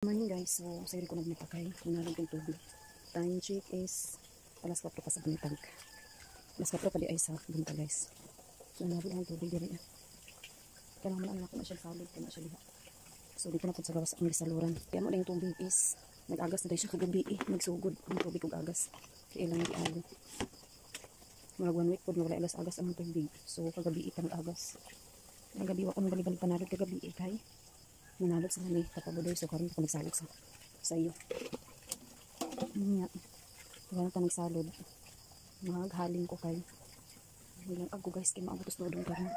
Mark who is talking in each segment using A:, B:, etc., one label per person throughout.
A: Morning guys, so sayang ko nagmapakay kung nalang yung tubig. Time check is alas 4 pa sa buntag. Alas 4 pa di ay sa buntag guys. So nabi ang tubig diri. Kailangan man ako na siya salid kaya na siya diha. So dito na po sa gawas ang gisaluran. Kaya mo ding tubig is nag-agas na dahil siya kagabi nagsugod ang tubig kog agas. Kaya ilang giago. Mga 1 week po na wala agas ang tubig. So kagabi itang agas. Kagabi wa ko nang panalod kagabi kay manalog sa nani kapabudoy so karon ko nagsalog sa iyo. Nya. Wala ta nagsalod. Maghalin ko kay mag ko guys kay maabutos dodong karon.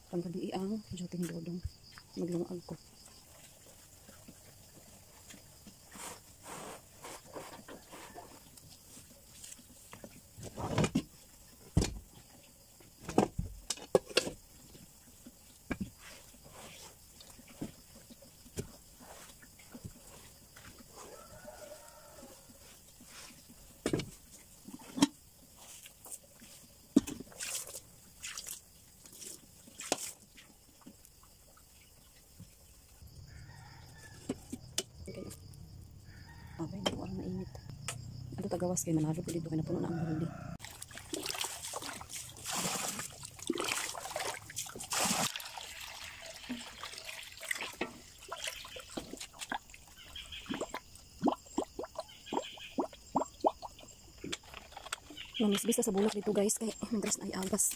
A: Panggabi ang duty ni dodong. Maglungag ko. Abay, hindi ko alam na init. Ano tagawas kay manalo ko dito kaya napuno na ang bahuli. Namisbis sa bulak dito guys kaya magres na ay agas.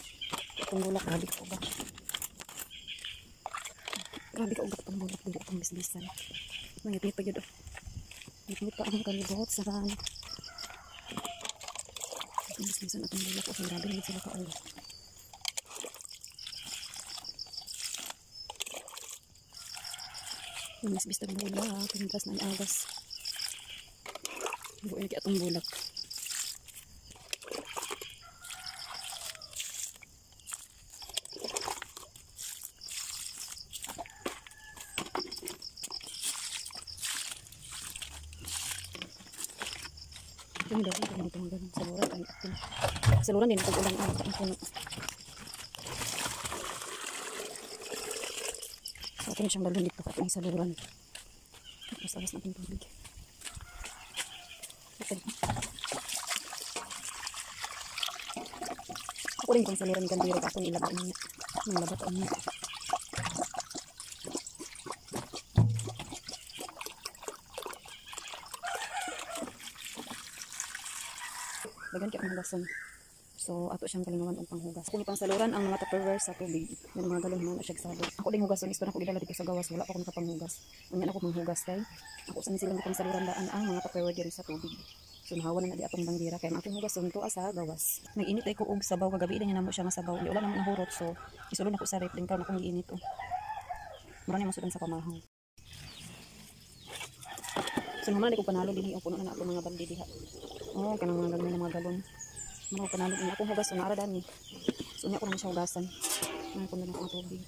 A: Itong bulak, grabe ka ba? Grabe ka ugat itong bulak dito itong bisbisan. Nangipit pa yun oh. Ngit pa ang kalibot sa ran. Ang bisbisan at ang bulak. Okay, grabe naman sila ka-ulo. Ang bisbis na bulak. Pinagras na ang agas. Buhay na itong bulak. Yung daw ko dito hanggang saluran ay atin. Saluran din pag ulan ang puno. Atin siyang balon dito kapag saluran. Tapos alas natin tubig. Okay. Ako rin kung saluran gandiro ako nilabaan niya. Nang labataan niya. Dagan kaya ang hugasan. So, ato siyang kalingawan ang panghugas. Kung pang saluran ang mga tupperware sa tubig, yung mga galon na siya salud. Ako din hugason, isto na ko idala dito sa gawas, wala pa ako nakapanghugas. Unyan ako panghugas kay ako sa silang pang saluran daan ang mga tupperware diri sa tubig. So, nahawa na di atong bangira kay atong hugason tuwa sa gawas. Nag-init ay ko og sabaw kagabi din namo siya nga sabaw. Di wala naman nahurot so isulod ako sa ref din karon akong giinit oh. Mura ni masudan sa pamahang. So, naman ko panalo din puno na ako mga balde diha. Oh, kanang mga galon na mga galon. Mao panalo niya akong hugas so naara dani. So niya ko na siya hugasan. Nay ko na akong tubig.